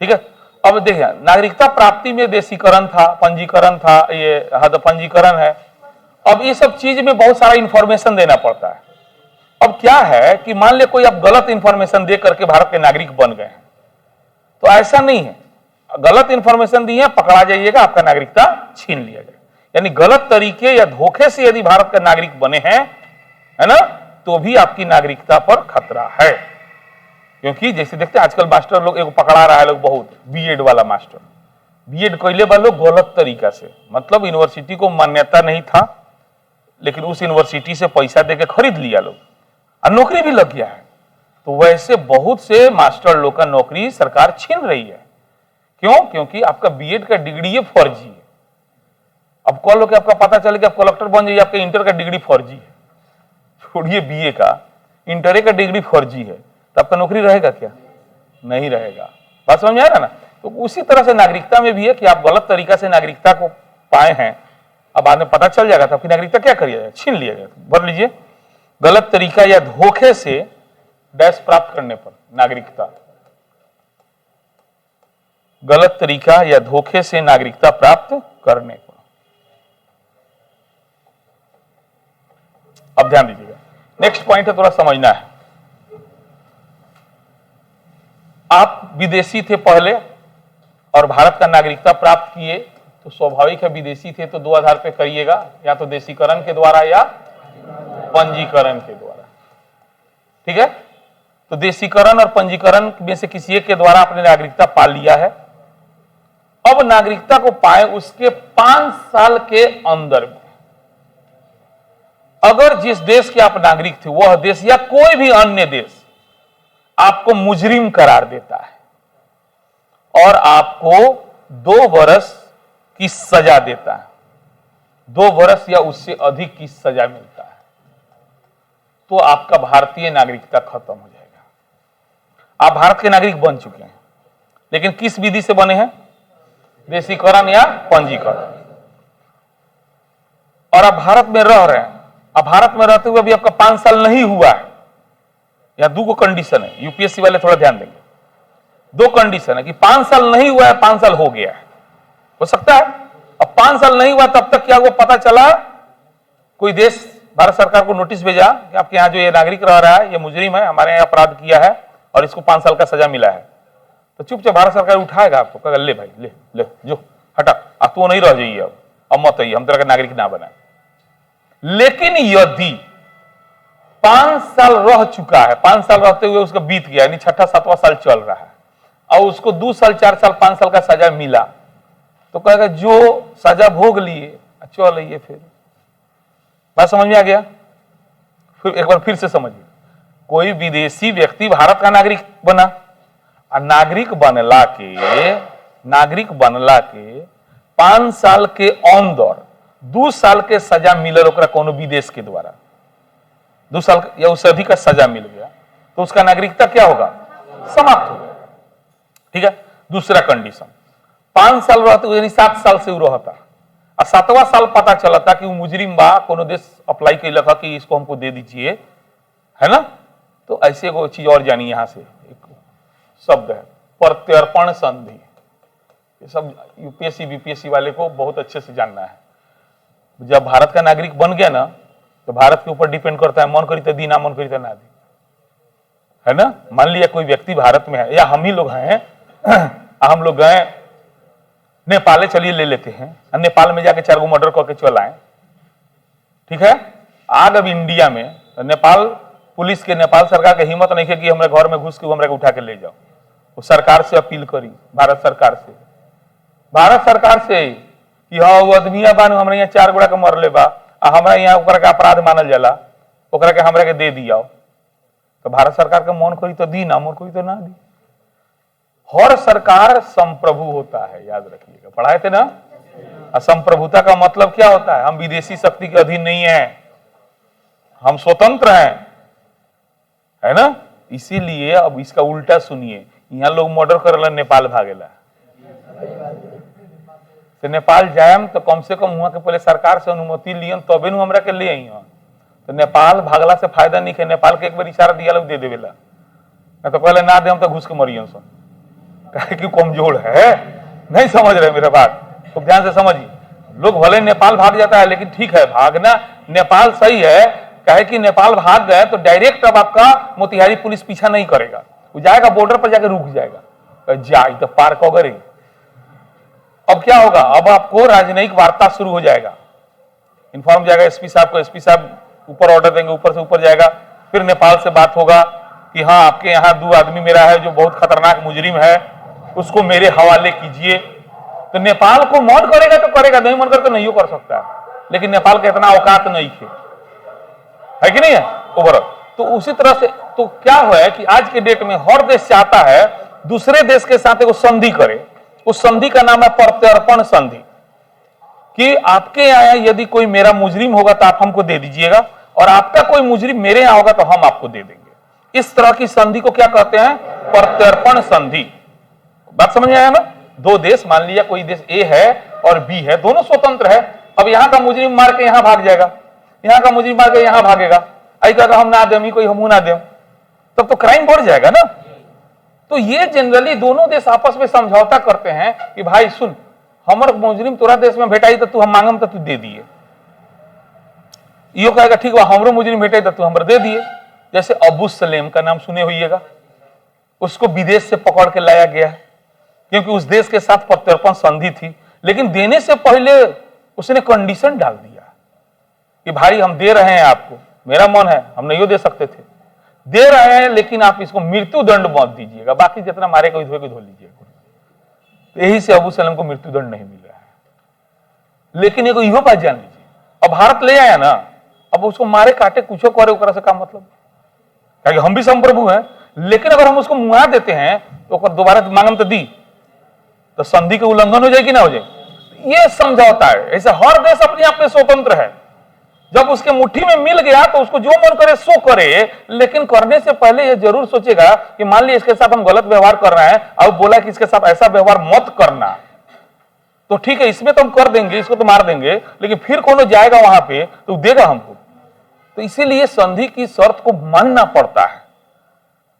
ठीक है, अब देखिए, नागरिकता प्राप्ति में देशीकरण था, पंजीकरण था, ये पंजीकरण है। अब ये सब चीज में बहुत सारा इंफॉर्मेशन देना पड़ता है। अब क्या है कि मान ले कोई आप गलत इंफॉर्मेशन दे करके भारत के नागरिक बन गए हैं, तो ऐसा नहीं है, गलत इंफॉर्मेशन दी है, पकड़ा जाइएगा, आपका नागरिकता छीन लिया जाएगा। यानी गलत तरीके या धोखे से यदि भारत का नागरिक बने हैं, है ना, तो भी आपकी नागरिकता पर खतरा है। क्योंकि जैसे देखते हैं आजकल मास्टर लोग एक पकड़ा रहा है लोग बहुत, बीएड वाला मास्टर, बीएड कैले वाले लोग गलत तरीका से, मतलब यूनिवर्सिटी को मान्यता नहीं था, लेकिन उस यूनिवर्सिटी से पैसा देके खरीद लिया लोग और नौकरी भी लग गया है। तो वैसे बहुत से मास्टर लोग का नौकरी सरकार छीन रही है। क्यों? क्योंकि आपका बीएड का डिग्री ये फर्जी है। अब कॉल होकर आपका पता चले कि आप कलेक्टर बन जाइए, आपका इंटर का डिग्री फर्जी है, छोड़िए बीए का, इंटर का डिग्री फर्जी है, तो आपका नौकरी रहेगा क्या? नहीं रहेगा। बात समझ में आया ना। तो उसी तरह से नागरिकता में भी है कि आप गलत तरीका से नागरिकता को पाए हैं, अब बाद में पता चल जाएगा तो आपकी नागरिकता क्या करिए जाएगा, छीन लिया जाएगा। भर लीजिए, गलत तरीका या धोखे से डैश प्राप्त करने पर नागरिकता, गलत तरीका या धोखे से नागरिकता प्राप्त करने पर। अब ध्यान दीजिएगा, नेक्स्ट पॉइंट है, थोड़ा समझना है। आप विदेशी थे पहले और भारत का नागरिकता प्राप्त किए, तो स्वाभाविक है विदेशी थे तो 2 आधार पे करिएगा, या तो देशीकरण के द्वारा या पंजीकरण के द्वारा। ठीक है, तो देशीकरण और पंजीकरण में से किसी एक के द्वारा आपने नागरिकता पा लिया है। अब नागरिकता को पाए उसके 5 साल के अंदर में अगर जिस देश के आप नागरिक थे वह देश या कोई भी अन्य देश आपको मुजरिम करार देता है और आपको 2 वर्ष की सजा देता है, 2 वर्ष या उससे अधिक की सजा मिलता है, तो आपका भारतीय नागरिकता खत्म हो जाएगा। आप भारत के नागरिक बन चुके हैं, लेकिन किस विधि से बने हैं? देशीकरण या पंजीकरण। और आप भारत में रह रहे हैं। अब भारत में रहते हुए भी आपका 5 साल नहीं हुआ है, या 2 कंडीशन है, यूपीएससी वाले थोड़ा ध्यान देंगे। 2 कंडीशन है कि 5 साल नहीं हुआ है, 5 साल हो गया है, हो सकता है। अब 5 साल नहीं हुआ तब तक क्या हुआ पता चला, कोई देश भारत सरकार को नोटिस भेजा कि आपके यहाँ जो ये नागरिक रह रहा है ये मुजरिम है, हमारे यहाँ अपराध किया है और इसको 5 साल का सजा मिला है, तो चुपचाप भारत सरकार उठाएगा आपको, कहेगा ले भाई ले ले जो हटा, अब तो नहीं रह जाइए, अब मत आइए, हम तेरा का नागरिक ना बनाए। लेकिन यदि 5 साल रह चुका है, 5 साल रहते हुए उसका बीत गया, यानी 6ठा 7वां साल चल रहा है और उसको 2 साल 4 साल 5 साल का सजा मिला, तो कहेगा जो सजा भोग लिए चल आइए। फिर बात समझ में आ गया? फिर एक बार फिर से समझिए, कोई विदेशी व्यक्ति भारत का नागरिक बना और नागरिक बनला के 5 साल के अंदर 2 साल के सजा मिलल ओकरा कोनो विदेश के द्वारा, 2 साल या उससे अधिक का सजा मिल गया, तो उसका नागरिकता क्या होगा? समाप्त हो गया। ठीक है। दूसरा कंडीशन, 5 साल रहते यानी 7 साल से वो रहता और 7वां साल पता चला था कि वो मुजरिम बा, कोनो देश अप्लाई कैलक कि इसको हमको दे दीजिए, है ना, तो ऐसे को चीज और जानी, यहां से एक शब्द है प्रत्यर्पण संधि। ये सब यूपीएससी बीपीएससी वाले को बहुत अच्छे से जानना है। जब भारत का नागरिक बन गया ना, तो भारत के ऊपर डिपेंड करता है, मन करी तो दी, ना मन करी तो ना दी, है ना। मान लिया कोई व्यक्ति भारत में है, या हम ही लोग हैं, हम लोग गए नेपाल, चलिए ले लेते हैं, नेपाल में जाके 4 गो मर्डर करके चल आए, ठीक है। आग अब इंडिया में, नेपाल पुलिस के, नेपाल सरकार के हिम्मत नहीं है कि हमारे घर में घुस के हमारे उठा के ले जाओ। वो सरकार से अपील करी, भारत सरकार से कि हाँ वो आदमिया बान हमारे यहाँ 4 गोड़ा के मरले बा, हमारा यहाँ ओकरा के अपराध मानल जाला, ओकरा के हमरा के दे दिया, तो भारत सरकार के मन करी तो दी, ना मन करी तो ना दी। हर सरकार संप्रभु होता है, याद रखिएगा, पढ़ाए थे ना। संप्रभुता का मतलब क्या होता है? हम विदेशी शक्ति के अधीन नहीं है, हम स्वतंत्र हैं, है ना। इसीलिए अब इसका उल्टा सुनिए, यहाँ लोग मर्डर करेला, नेपाल भागेला, तो नेपाल जायम तो कम से कम वहां के पहले सरकार से अनुमति लियन तबे नु हमरा के ले आई। तो नेपाल भागला से फायदा नहीं है, नेपाल के एक बार इशारा दिया लोग दे देवेला, मैं तो पहले ना दे हम तो घुस के मरियन सुन, कहे कि कमजोर है। नहीं समझ रहे मेरा बात, तो ध्यान से समझिए। लोग भले नेपाल भाग जाता है, लेकिन ठीक है, भागना नेपाल सही है, कहे कि नेपाल भाग गए तो डायरेक्ट अब आपका मोतिहारी पुलिस पीछा नहीं करेगा, वो जाएगा बॉर्डर पर जाकर रुक जाएगा, जाए तो पार कगरे। अब क्या होगा? अब आपको राजनयिक वार्ता शुरू हो जाएगा, इन्फॉर्म जाएगा एसपी साहब को, एसपी साहब ऊपर ऑर्डर देंगे, ऊपर से ऊपर जाएगा, फिर नेपाल से बात होगा कि हाँ आपके यहाँ 2 आदमी मेरा है जो बहुत खतरनाक मुजरिम है, उसको मेरे हवाले कीजिए। तो नेपाल को मन करेगा तो करेगा, नहीं मन कर तो नहीं कर सकता, लेकिन नेपाल का इतना औकात नहीं है कि नहीं है ओवरऑल। तो उसी तरह से तो क्या हुआ है कि आज के डेट में हर देश चाहता है दूसरे देश के साथ एक संधि करे, उस संधि का नाम है प्रत्यर्पण संधि, कि आपके यहाँ यदि कोई मेरा मुजरिम होगा तो आप हमको दे दीजिएगा, और आपका कोई मुजरिम मेरे यहाँ होगा तो हम आपको दे देंगे। इस तरह की संधि को क्या कहते हैं? प्रत्यर्पण संधि। बात समझ में आया ना? 2 देश, मान लिया कोई देश ए है और बी है, दोनों स्वतंत्र है। अब यहाँ का मुजरिम मार के यहाँ भाग जाएगा, यहाँ का मुजरिम मार के यहाँ भागेगा, आई कहेगा हम ना दें, कोई हम ना दें, तब तो क्राइम बढ़ जाएगा ना। तो ये जनरली दोनों देश आपस में समझौता करते हैं कि भाई सुन, हमर मुजरिम तोरा देश में भेटाई तो तू हम मांगम तो तू दे दिए, यो कहेगा ठीक बा हमरो मुजरिम भेटाई तो तू हमर दे दिए। जैसे अबू सलेम का नाम सुने होइएगा, उसको विदेश से पकड़ के लाया गया है क्योंकि उस देश के साथ प्रत्यर्पण संधि थी, लेकिन देने से पहले उसने कंडीशन डाल दिया कि भाई हम दे रहे हैं आपको, मेरा मन है हम नहीं दे सकते थे, दे रहे हैं लेकिन आप इसको मृत्यु दंड मत दीजिएगा, बाकी जितना मारे को धो लीजिएगा। यही से अबू सलेम को मृत्युदंड नहीं मिल रहा है। लेकिन एगो इहो बात जान लीजिए, अब भारत ले आया ना, अब उसको मारे काटे कुछो करे ओकरा से का मतलब, क्योंकि हम भी संप्रभु हैं। लेकिन अगर हम उसको मुआ देते हैं तो ओकर दोबारा मांगम तो दी, तो संधि के उल्लंघन हो जाए कि ना हो जाए, ये समझौता है। ऐसे हर देश अपने आप में स्वतंत्र है। जब उसके मुट्ठी में मिल गया तो उसको जो मन करे सो करे, लेकिन करने से पहले ये जरूर सोचेगा कि मान लीजिए इसके साथ हम गलत व्यवहार कर रहे हैं, और बोला कि इसके साथ ऐसा व्यवहार मत करना, तो ठीक है इसमें तो हम कर देंगे, इसको तो मार देंगे, लेकिन फिर कौन जाएगा वहां पे तो देगा हमको। तो इसीलिए संधि की शर्त को मानना पड़ता है।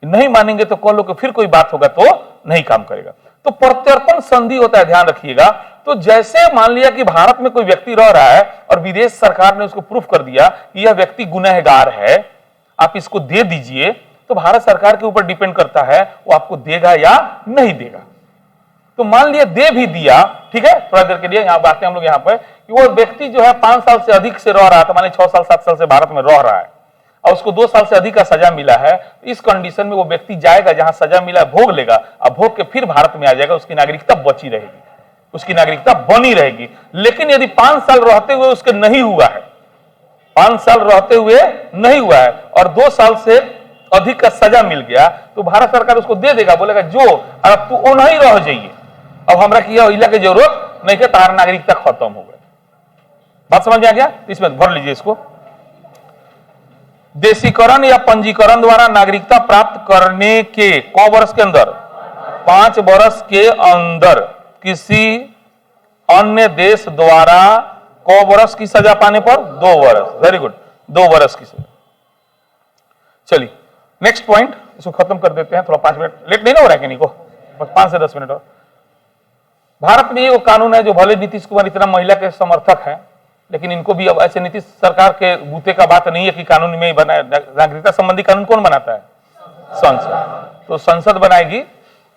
नहीं मानेंगे तो कह लो कि फिर कोई बात होगा तो नहीं काम करेगा। तो प्रत्यर्पण संधि होता है, ध्यान रखिएगा। तो जैसे मान लिया कि भारत में कोई व्यक्ति रह रहा है और विदेश सरकार ने उसको प्रूफ कर दिया कि यह व्यक्ति गुनहगार है, आप इसको दे दीजिए, तो भारत सरकार के ऊपर डिपेंड करता है वो आपको देगा या नहीं देगा। तो मान लिया दे भी दिया, ठीक है, थोड़ा देर के लिए यहाँ बात है हम लोग यहाँ पर कि वो व्यक्ति जो है 5 साल से अधिक से रह रहा था, माने 6 साल 7 साल से भारत में रह रहा है और उसको 2 साल से अधिक का सजा मिला है। इस कंडीशन में वो व्यक्ति जाएगा जहां सजा मिला भोग लेगा, अब भोग के फिर भारत में आ जाएगा, उसकी नागरिकता बची रहेगी, उसकी नागरिकता बनी रहेगी। लेकिन यदि 5 साल रहते हुए उसके नहीं हुआ है, 5 साल रहते हुए नहीं हुआ है और 2 साल से अधिक का सजा मिल गया, तो भारत सरकार उसको दे देगा, बोलेगा जो अब तू नहीं रह जाइए, अब हमरा की इला की जरूरत नहीं है, तार नागरिकता खत्म हो गई। बात समझ में आ गया? इसमें भर लीजिए इसको। देशीकरण या पंजीकरण द्वारा नागरिकता प्राप्त करने के क वर्ष के अंदर, 5 वर्ष के अंदर किसी अन्य देश द्वारा क वर्ष की सजा पाने पर 2 वर्ष, वेरी गुड, 2 वर्ष की सजा। चलिए नेक्स्ट पॉइंट, इसको खत्म कर देते हैं, थोड़ा 5 मिनट लेट नहीं ना हो रहा है कि नहीं को, बस 5 से 10 मिनट और। भारत में ये कानून है जो भले नीतीश कुमार इतना महिला के समर्थक है, लेकिन इनको भी अब ऐसे नीतीश सरकार के बूते का बात नहीं है कि कानून में ही बनाए। नागरिकता संबंधी कानून कौन बनाता है? संसद। तो संसद बनाएगी,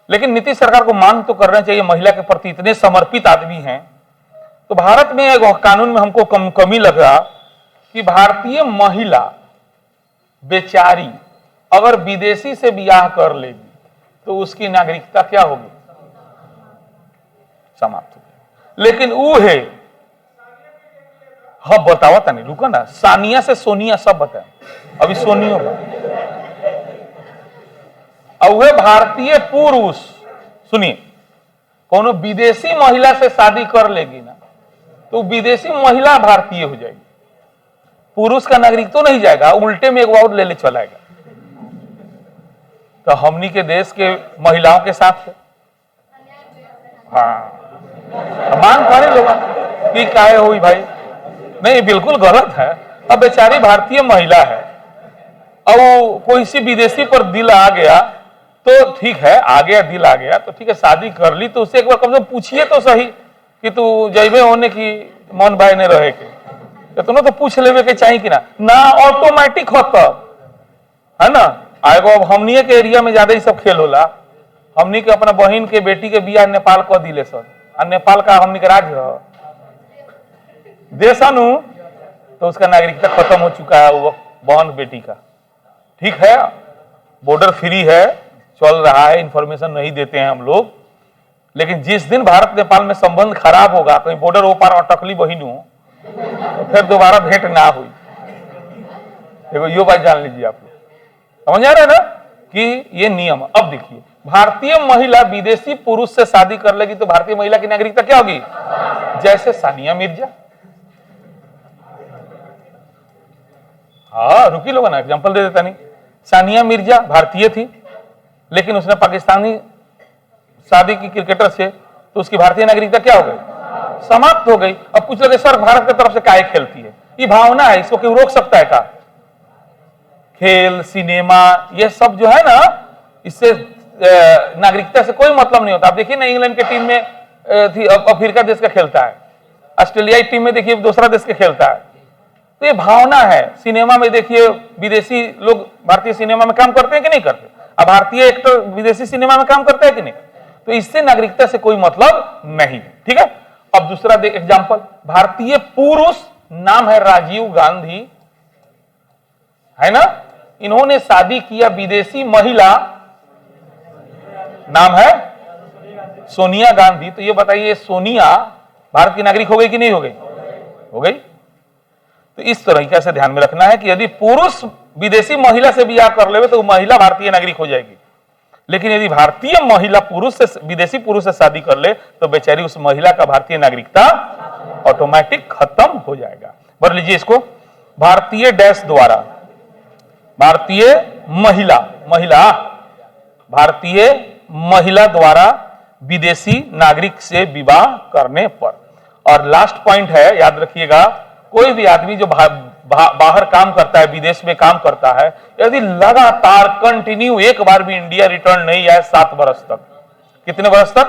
लेकिन नीतीश सरकार को मांग तो करना चाहिए, महिला के प्रति इतने समर्पित आदमी हैं। तो भारत में एक कानून में हमको कमी लगा कि भारतीय महिला बेचारी अगर विदेशी से ब्याह कर लेगी तो उसकी नागरिकता क्या होगी? समाप्त हो गई। लेकिन वो है, हाँ बतावा था नहीं, रुको ना, सानिया से सोनिया सब बताए, अभी सोनियो अब वह भारतीय पुरुष, सुनिए, कोनो विदेशी महिला से शादी कर लेगी ना तो विदेशी महिला भारतीय हो जाएगी, पुरुष का नागरिक तो नहीं जाएगा, उल्टे में एक और ले चलाएगा। तो हमनी के देश के महिलाओं के साथ है, हाँ मांग करे लोग कि काहे हुई भाई, नहीं बिल्कुल गलत है। अब बेचारी भारतीय महिला है, अब कोई सी विदेशी पर दिल आ गया तो ठीक है, आ गया दिल आ गया तो ठीक है, शादी कर ली, तो उसे एक बार कम से कम पूछिए तो सही कि तू जैबे होने की मन भाई ने रहे के, तो ना तो पूछ लेवे के चाहिए कि ना ऑटोमेटिक होता है ना। आएगो अब हमनी के एरिया में ज्यादा ही सब खेल होला, हमनी के अपना बहन के बेटी के बियाह नेपाल कर दिले सर, और नेपाल का हमनी के राज्य है देशानु, तो उसका नागरिकता खत्म हो चुका है वो बहन बेटी का। ठीक है, बॉर्डर फ्री है, चल रहा है, इंफॉर्मेशन नहीं देते हैं हम लोग, लेकिन जिस दिन भारत नेपाल में संबंध खराब होगा, कहीं बॉर्डर वो पार अटकली बहिनू तो फिर दोबारा भेंट ना हुई। देखो यो बात जान लीजिए आप लोग, समझ आ रहा है ना कि ये नियम। अब देखिए, भारतीय महिला विदेशी पुरुष से शादी कर लेगी तो भारतीय महिला की नागरिकता क्या होगी? जैसे सानिया मिर्जा, हाँ रुकी लोग ना, एग्जांपल दे देता नहीं। सानिया मिर्जा भारतीय थी, लेकिन उसने पाकिस्तानी शादी की क्रिकेटर से, तो उसकी भारतीय नागरिकता क्या हो गई? समाप्त हो गई। अब कुछ लोग सर भारत की तरफ से काहे खेलती है, ये भावना है, इसको क्यों रोक सकता है का? खेल, सिनेमा, ये सब जो है ना, इससे नागरिकता से कोई मतलब नहीं होता। आप देखिए ना, इंग्लैंड की टीम में थी, अफ्रीका देश का खेलता है, ऑस्ट्रेलियाई टीम में देखिए दूसरा देश का खेलता है। तो ये भावना है। सिनेमा में देखिए, विदेशी लोग भारतीय सिनेमा में काम करते हैं कि नहीं करते? अब भारतीय एक्टर विदेशी सिनेमा में काम करते हैं कि नहीं? तो इससे नागरिकता से कोई मतलब नहीं। ठीक है, अब दूसरा एग्जांपल, भारतीय पुरुष, नाम है राजीव गांधी, है ना, इन्होंने शादी किया विदेशी महिला, नाम है सोनिया गांधी, तो ये बताइए सोनिया भारत की नागरिक हो गई कि नहीं हो गई? हो गई। तो इस तरीके से ध्यान में रखना है कि यदि पुरुष विदेशी महिला से ब्याह कर ले तो महिला भारतीय नागरिक हो जाएगी, लेकिन यदि भारतीय महिला पुरुष से विदेशी पुरुष से शादी कर ले तो बेचारी उस महिला का भारतीय नागरिकता ऑटोमेटिक खत्म हो जाएगा। पढ़ लीजिए इसको, भारतीय डैश द्वारा, भारतीय महिला, भारतीय महिला द्वारा विदेशी नागरिक से विवाह करने पर। और लास्ट पॉइंट है, याद रखिएगा, कोई भी आदमी जो बाहर काम करता है, विदेश में काम करता है, यदि लगातार कंटिन्यू एक बार भी इंडिया रिटर्न नहीं आए 7 वर्ष तक, कितने वर्ष तक,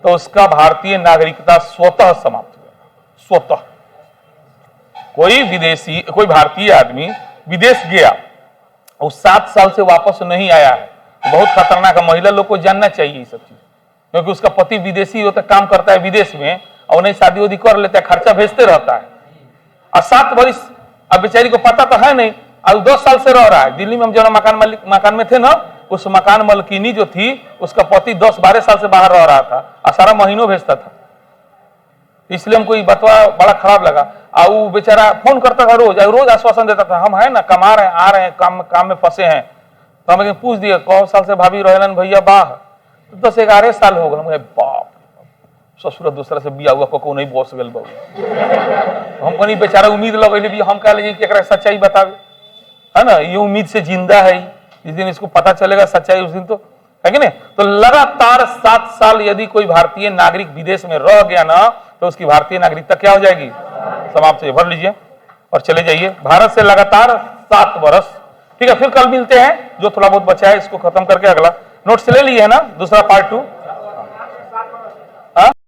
तो उसका भारतीय नागरिकता स्वतः समाप्त हो जाएगा। स्वतः कोई भारतीय आदमी विदेश गया और 7 साल से वापस नहीं आया है, बहुत खतरनाक है। महिला लोग को जानना चाहिए ये सब चीज, क्योंकि उसका पति विदेशी होता, काम करता है विदेश में, और नहीं शादी वादी कर लेता है, खर्चा भेजते रहता है, और 7 वर्ष अब बेचारी को पता तो है नहीं, अब 10 साल से रह रहा है। दिल्ली में हम जो मकान में थे ना, उस मकान मालकिनी जो थी उसका पति 10-12 साल से बाहर रह रहा था और सारा महीनों भेजता था, इसलिए हमको ये बतवा बड़ा खराब लगा। और वो बेचारा फोन करता था, रोज आश्वासन देता था, हम है ना, कमा रहे हैं, आ रहे हैं, काम में फंसे हैं। तो हम पूछ दिया, कौ साल से भाभी रहलन भैया बाहर? तो 10-11 साल हो गए। बाप, ससुर दूसरा से बिया हुआ को नहीं बस गल बहु। हमको नहीं बेचारा उम्मीद लगे, हम कह लीजिए कि सच्चाई बतावे, है ना, ये उम्मीद से जिंदा है। जिस दिन इसको पता चलेगा सच्चाई, उस दिन तो है कि नहीं। तो लगातार 7 साल यदि कोई भारतीय नागरिक विदेश में रह गया ना, तो उसकी भारतीय नागरिकता क्या हो जाएगी? समाप्त हो। भर लीजिए और चले जाइए। भारत से लगातार 7 वर्ष। ठीक है, फिर कल मिलते हैं, जो थोड़ा बहुत बचा है इसको खत्म करके अगला नोट्स ले लिए है ना, दूसरा पार्ट 2।